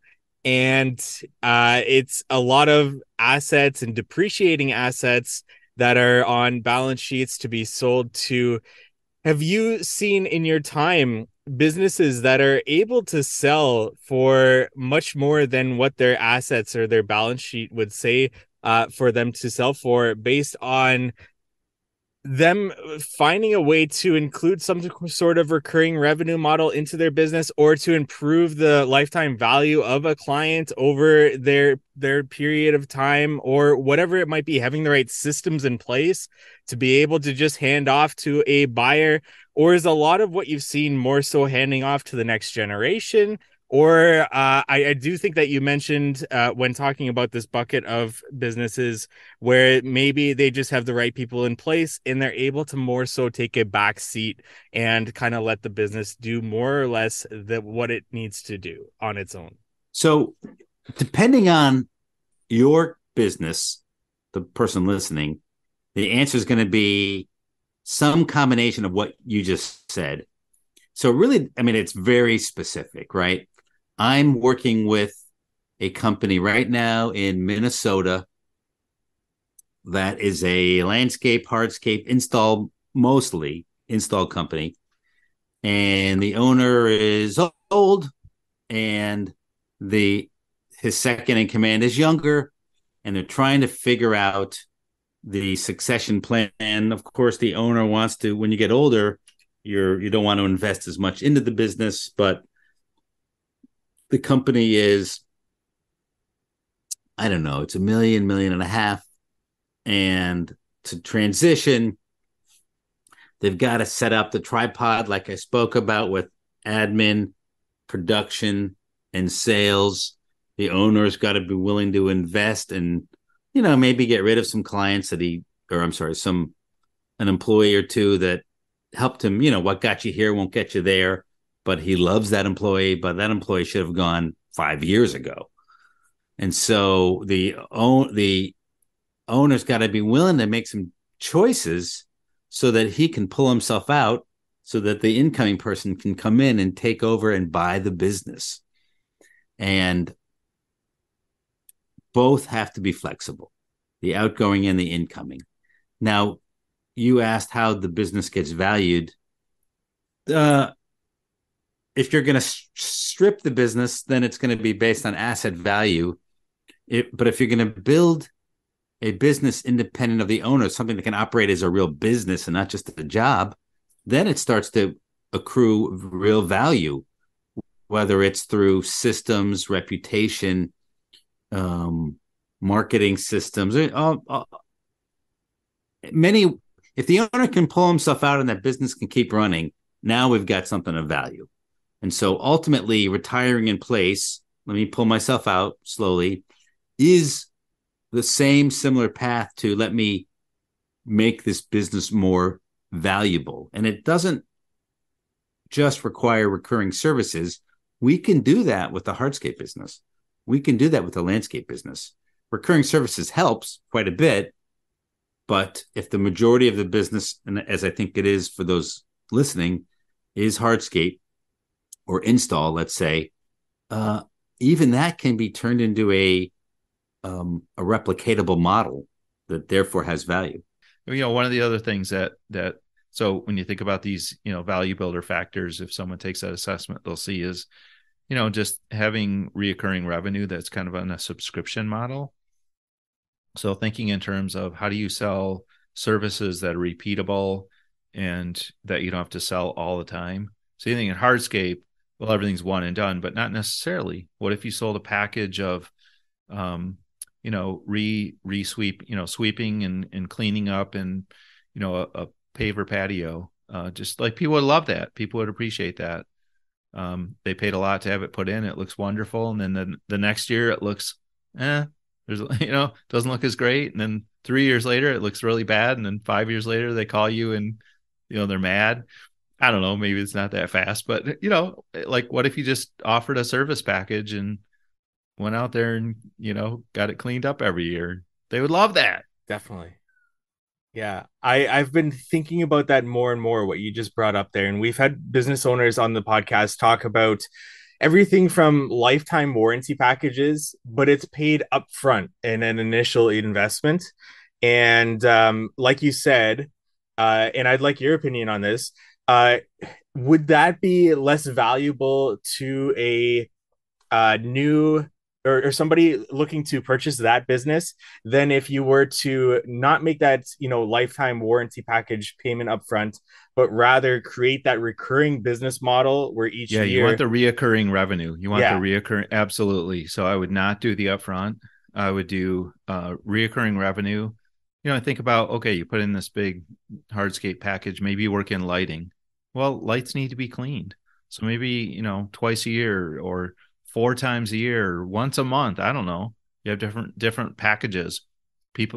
and it's a lot of assets and depreciating assets that are on balance sheets to be sold to, have you seen in your time businesses that are able to sell for much more than what their assets or their balance sheet would say for them to sell for, based on them finding a way to include some sort of recurring revenue model into their business, or to improve the lifetime value of a client over their period of time, or whatever it might be, having the right systems in place to be able to just hand off to a buyer? Or is a lot of what you've seen more so handing off to the next generation? Or I do think that you mentioned when talking about this bucket of businesses where maybe they just have the right people in place and they're able to more so take a back seat and kind of let the business do more or less what it needs to do on its own. So depending on your business, the person listening, the answer is going to be some combination of what you just said. So really, I mean, it's very specific, right? I'm working with a company right now in Minnesota that is a landscape, hardscape mostly install company. And the owner is old, and his second in command is younger, and they're trying to figure out the succession plan. And of course, the owner wants to, when you get older, you don't want to invest as much into the business, but the company is, I don't know, it's $1 million, $1.5 million. And to transition, they've got to set up the tripod, like I spoke about, with admin, production, and sales. The owner's got to be willing to invest and, maybe get rid of some clients that an employee or two that helped him, what got you here won't get you there. But he loves that employee, but that employee should have gone 5 years ago. And so the owner's got to be willing to make some choices so that he can pull himself out, so that the incoming person can come in and take over and buy the business. And both have to be flexible, the outgoing and the incoming. Now, you asked how the business gets valued. If you're going to strip the business, then it's going to be based on asset value. But if you're going to build a business independent of the owner, something that can operate as a real business and not just a job, then it starts to accrue real value, whether it's through systems, reputation, marketing systems. If the owner can pull himself out and that business can keep running, now we've got something of value. And so ultimately, retiring in place, let me pull myself out slowly, is the similar path to let me make this business more valuable. And it doesn't just require recurring services. We can do that with the hardscape business. We can do that with the landscape business. Recurring services helps quite a bit, but if the majority of the business, and as I think it is for those listening, is hardscape or install, let's say, even that can be turned into a replicatable model that therefore has value. One of the other things that so when you think about these, value builder factors, if someone takes that assessment, they'll see is, just having reoccurring revenue that's kind of on a subscription model. So thinking in terms of how do you sell services that are repeatable and that you don't have to sell all the time. So you think in hardscape, well, everything's one and done, but not necessarily. What if you sold a package of re-sweep, sweeping and cleaning up and, a paver patio. Just like people would love that. People would appreciate that. They paid a lot to have it put in. It looks wonderful. And then the next year it looks, there's, doesn't look as great. And then 3 years later, it looks really bad. And then 5 years later, they call you and, they're mad. I don't know. Maybe it's not that fast, but like what if you just offered a service package and went out there and, got it cleaned up every year? They would love that. Definitely. Yeah, I've been thinking about that more and more, what you just brought up there. And we've had business owners on the podcast talk about everything from lifetime warranty packages, but it's paid upfront in an initial investment. And like you said, and I'd like your opinion on this, would that be less valuable to a new or somebody looking to purchase that business than if you were to not make that lifetime warranty package payment upfront, but rather create that recurring business model where each year you want the reoccurring revenue. You want Yeah. the reoccurring, absolutely. So I would not do the upfront. I would do reoccurring revenue. I think about, okay, you put in this big hardscape package, maybe you work in lighting. Well, lights need to be cleaned. So maybe, twice a year or 4 times a year, or once a month. I don't know. You have different packages.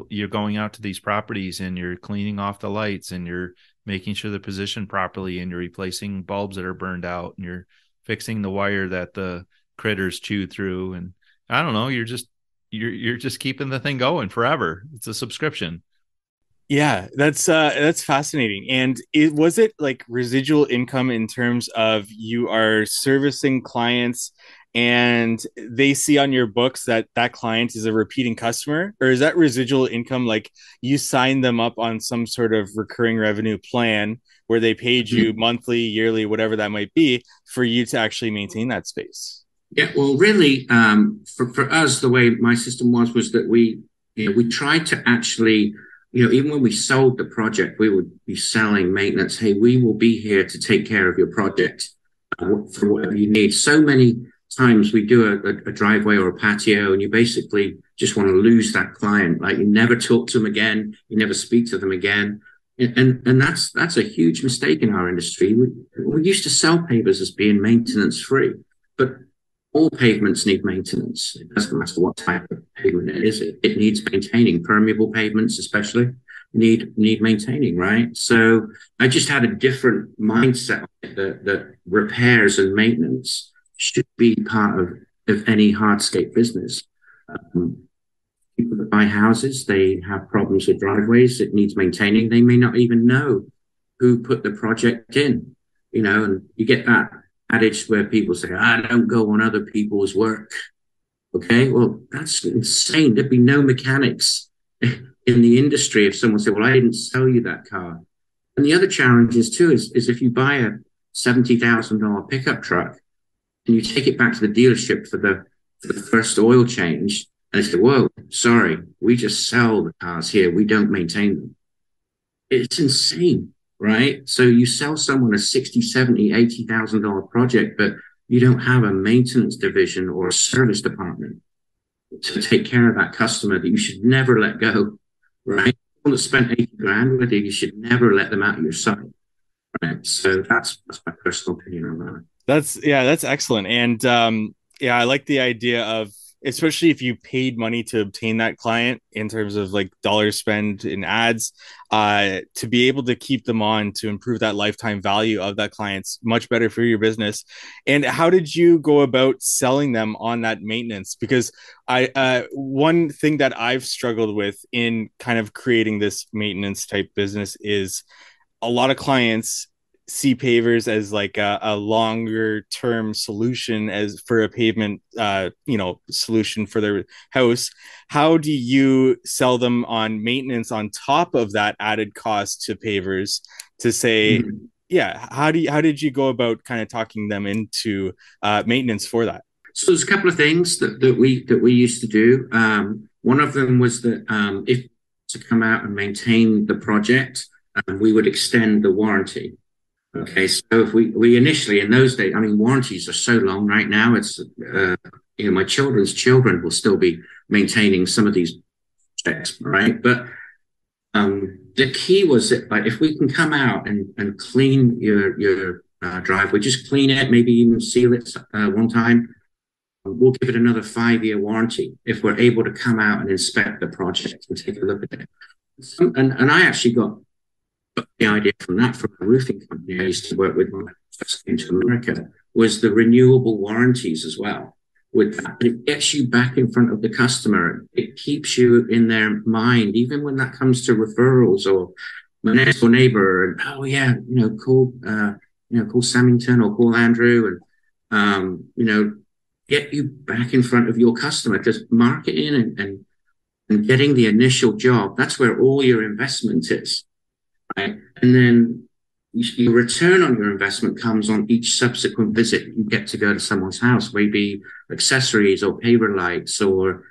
You're going out to these properties and you're cleaning off the lights and you're making sure they're positioned properly and you're replacing bulbs that are burned out and you're fixing the wire that the critters chew through. And I don't know, you're just keeping the thing going forever. It's a subscription. Yeah, that's fascinating. And was it like residual income in terms of you are servicing clients and they see on your books that client is a repeating customer, or is that residual income like you sign them up on some sort of recurring revenue plan where they paid you monthly, yearly, whatever that might be, for you to actually maintain that space? Yeah, well, really, for us, the way my system was that we tried to actually, even when we sold the project, we would be selling maintenance. Hey, we will be here to take care of your project for whatever you need. So many times we do a driveway or a patio, and you basically just want to lose that client. Like, you never talk to them again, you never speak to them again, and that's a huge mistake in our industry. We used to sell pavers as being maintenance free, but all pavements need maintenance. It doesn't matter what type of pavement it is. It needs maintaining. Permeable pavements, especially, need maintaining, right? So I just had a different mindset that repairs and maintenance should be part of any hardscape business. People that buy houses, they have problems with driveways. It needs maintaining. They may not even know who put the project in, and you get that adage where people say, I don't go on other people's work. Okay, well, that's insane. There'd be no mechanics in the industry if someone said, well, I didn't sell you that car. And the other challenge is too, is if you buy a $70,000 pickup truck and you take it back to the dealership for the first oil change, and they say, whoa, sorry, we just sell the cars here. We don't maintain them. It's insane. Right? So you sell someone a $60,000, $70,000, $80,000 project, but you don't have a maintenance division or a service department to take care of that customer that you should never let go, right? People that spent 80 grand with you should never let them out of your sight. Right? So that's my personal opinion on that. That's excellent. And I like the idea of, especially if you paid money to obtain that client in terms of like dollars spent in ads, to be able to keep them on to improve that lifetime value of that client's much better for your business. And how did you go about selling them on that maintenance? Because one thing that I've struggled with in kind of creating this maintenance type business is a lot of clients see pavers as like a longer term solution as for a pavement solution for their house. How do you sell them on maintenance on top of that added cost to pavers to say how did you go about kind of talking them into maintenance for that? So there's a couple of things that we used to do. One of them was that if to come out and maintain the project, we would extend the warranty. Okay, so if we initially in those days, I mean, warranties are so long right now. It's my children's children will still be maintaining some of these projects, right? But the key was that, like, if we can come out and clean your driveway, just clean it, maybe even seal it one time, we'll give it another 5-year warranty if we're able to come out and inspect the project and take a look at it. And I actually got the idea from that from a roofing company I used to work with when I first came to America, was the renewable warranties as well. With that, it gets you back in front of the customer. It keeps you in their mind, even when that comes to referrals or my next door neighbor. And oh yeah, call Samington or call Andrew, and get you back in front of your customer, because marketing and getting the initial job, that's where all your investment is, right? And then your return on your investment comes on each subsequent visit. You get to go to someone's house, maybe accessories or paver lights, or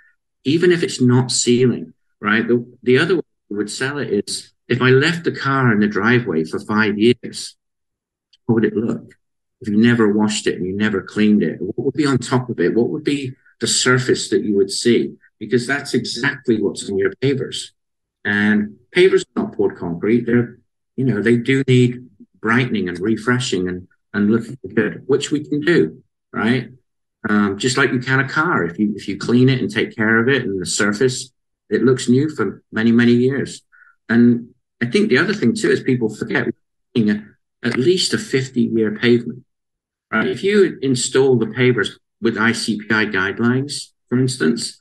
even if it's not sealing, right? The other way we would sell it is, if I left the car in the driveway for 5 years, how would it look? If you never washed it and you never cleaned it, what would be on top of it? What would be the surface that you would see? Because that's exactly what's in your pavers. And pavers are not poured concrete. They do need brightening and refreshing and looking good, which we can do, right? Just like you can a car. If you clean it and take care of it and the surface, it looks new for many, many years. And I think the other thing too is people forget at least a 50-year pavement, right? If you install the pavers with ICPI guidelines, for instance,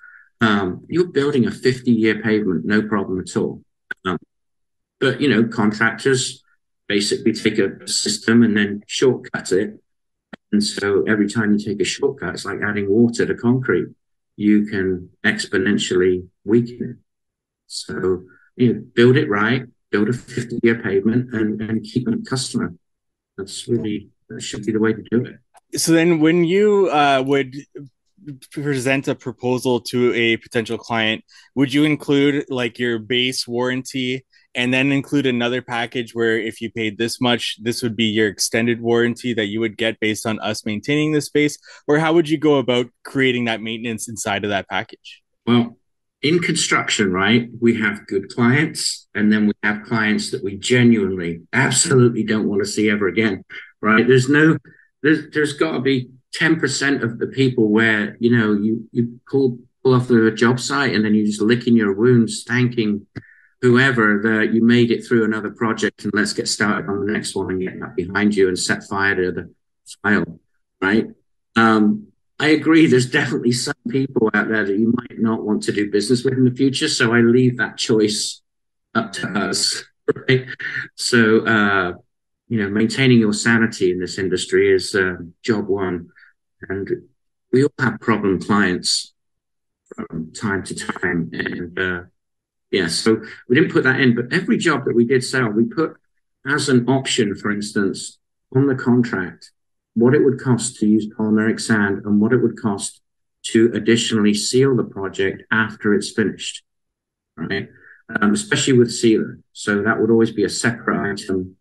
you're building a 50-year pavement, no problem at all. But contractors basically take a system and then shortcut it. And so every time you take a shortcut, it's like adding water to concrete. You can exponentially weaken it. So, build it right, build a 50-year pavement and keep a customer. That should be the way to do it. So then when you would present a proposal to a potential client, would you include like your base warranty and then include another package where if you paid this much, this would be your extended warranty that you would get based on us maintaining the space? Or how would you go about creating that maintenance inside of that package? Well, in construction, right, we have good clients, and then we have clients that we genuinely, absolutely don't want to see ever again, right? There's got to be 10% of the people where, you pull off the job site and then you're just licking your wounds, thanking whoever that you made it through another project and let's get started on the next one and get that behind you and set fire to the file, right? I agree. There's definitely some people out there that you might not want to do business with in the future. So I leave that choice up to us, right? So, maintaining your sanity in this industry is job one. And we all have problem clients from time to time. And so we didn't put that in. But every job that we did sell, we put as an option, for instance, on the contract, what it would cost to use polymeric sand and what it would cost to additionally seal the project after it's finished, right? Especially with sealer. So that would always be a separate item.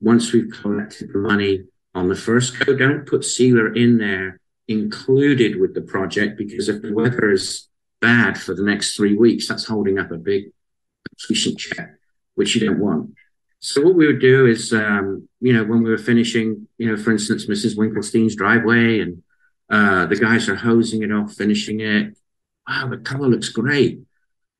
Once we've collected the money on the first coat, don't put sealer in there included with the project, because if the weather is bad for the next 3 weeks, that's holding up a big completion check, which you don't want. So what we would do is, when we were finishing, for instance, Mrs. Winkelstein's driveway, and the guys are hosing it off, finishing it. Wow, the color looks great.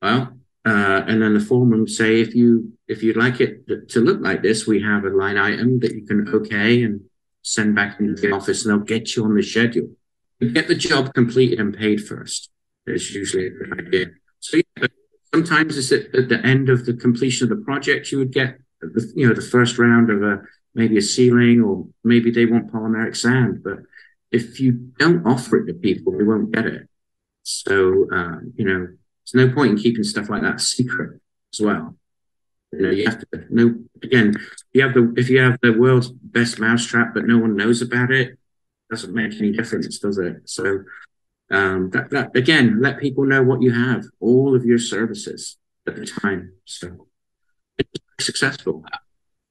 Well, and then the foreman would say, if you'd like it to look like this, we have a line item that you can okay and send back into the office, and they'll get you on the schedule. You get the job completed and paid first. It's usually a good idea. So sometimes it's at the end of the completion of the project, you would get the first round of maybe a sealing, or maybe they want polymeric sand. But if you don't offer it to people, they won't get it. So, there's no point in keeping stuff like that secret as well. You have to know, again, if you have the world's best mousetrap, but no one knows about it, doesn't make any difference, does it? So, that again, let people know what you have, all of your services at the time. So, it's successful.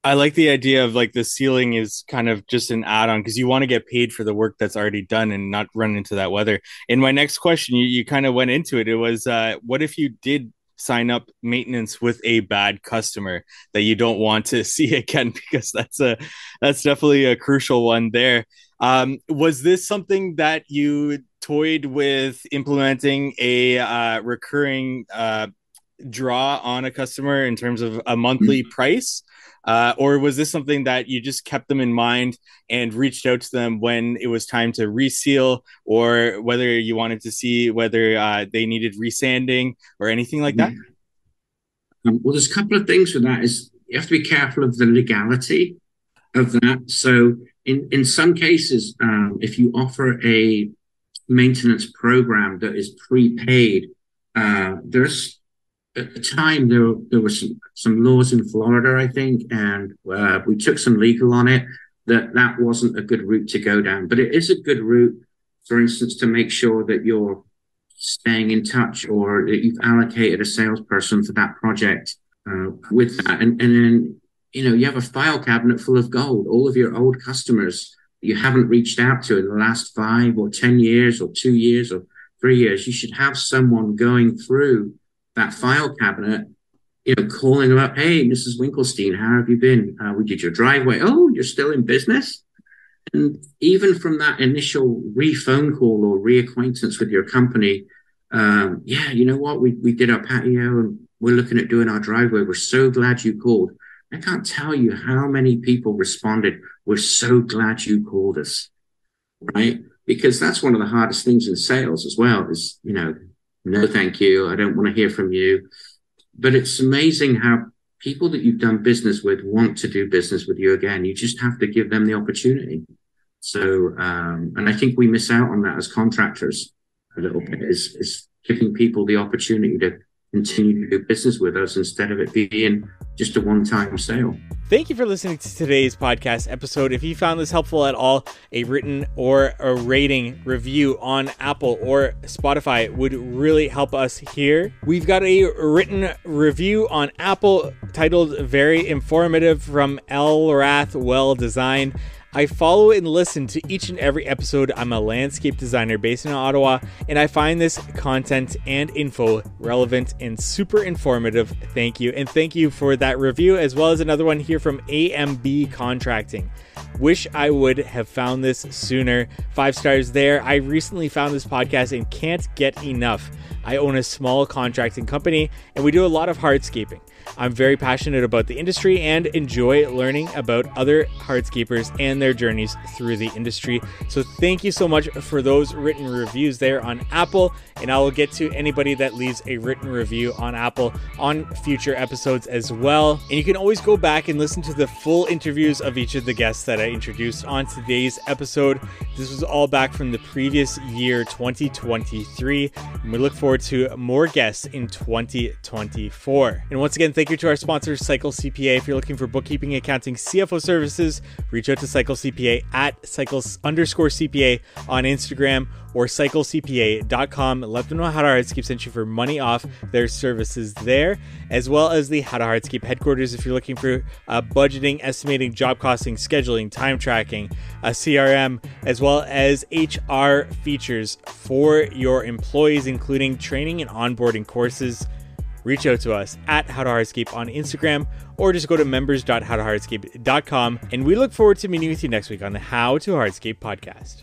I like the idea of like the ceiling is kind of just an add-on because you want to get paid for the work that's already done and not run into that weather. In my next question, you kind of went into it. It was, what if you did sign up maintenance with a bad customer that you don't want to see again? Because that's definitely a crucial one there. Was this something that you toyed with implementing a recurring draw on a customer in terms of a monthly price? Or was this something that you just kept them in mind and reached out to them when it was time to reseal, or whether you wanted to see whether they needed resanding or anything like that? Well, there's a couple of things with that. Is you have to be careful of the legality of that. So in some cases, if you offer a maintenance program that is prepaid, there's at the time there were some laws in Florida, I think, and we took some legal on it that wasn't a good route to go down. But it is a good route, for instance, to make sure that you're staying in touch or that you've allocated a salesperson for that project with that. And then, you have a file cabinet full of gold, all of your old customers you haven't reached out to in the last 5 or 10 years or 2 years or 3 years. You should have someone going through that file cabinet, calling them up. Hey, Mrs. Winkelstein, how have you been? We did your driveway. Oh, you're still in business? And even from that initial re-phone call or reacquaintance with your company, you know what? We did our patio and we're looking at doing our driveway. We're so glad you called. I can't tell you how many people responded, we're so glad you called us, right? Because that's one of the hardest things in sales as well is, no, thank you. I don't want to hear from you. But it's amazing how people that you've done business with want to do business with you again. You just have to give them the opportunity. So, and I think we miss out on that as contractors a little bit, is giving people the opportunity to continue to do business with us instead of it being just a one-time sale. Thank you for listening to today's podcast episode. If you found this helpful at all, a written or a rating review on Apple or Spotify would really help us here. We've got a written review on Apple titled Very Informative from L. Rath Well Design. I follow and listen to each and every episode. I'm a landscape designer based in Ottawa, and I find this content and info relevant and super informative. Thank you. And thank you for that review, as well as another one here from AMB Contracting. Wish I would have found this sooner. 5 stars there. I recently found this podcast and can't get enough. I own a small contracting company, and we do a lot of hardscaping. I'm very passionate about the industry and enjoy learning about other hardscapers and their journeys through the industry. So thank you so much for those written reviews there on Apple, and I will get to anybody that leaves a written review on Apple on future episodes as well. And you can always go back and listen to the full interviews of each of the guests that I introduced on today's episode. This was all back from the previous year, 2023, and we look forward to more guests in 2024. And once again, thank you to our sponsor, Cycle CPA. If you're looking for bookkeeping, accounting, CFO services, reach out to Cycle CPA at cycles_CPA on Instagram or cyclecpa.com. Let them know How to Hardscape sent you for money off their services there, as well as the How to Hardscape headquarters if you're looking for budgeting, estimating, job costing, scheduling, time tracking, a CRM, as well as HR features for your employees, including training and onboarding courses. Reach out to us at How to Hardscape on Instagram, or just go to members.howtohardscape.com. And we look forward to meeting with you next week on the How to Hardscape podcast.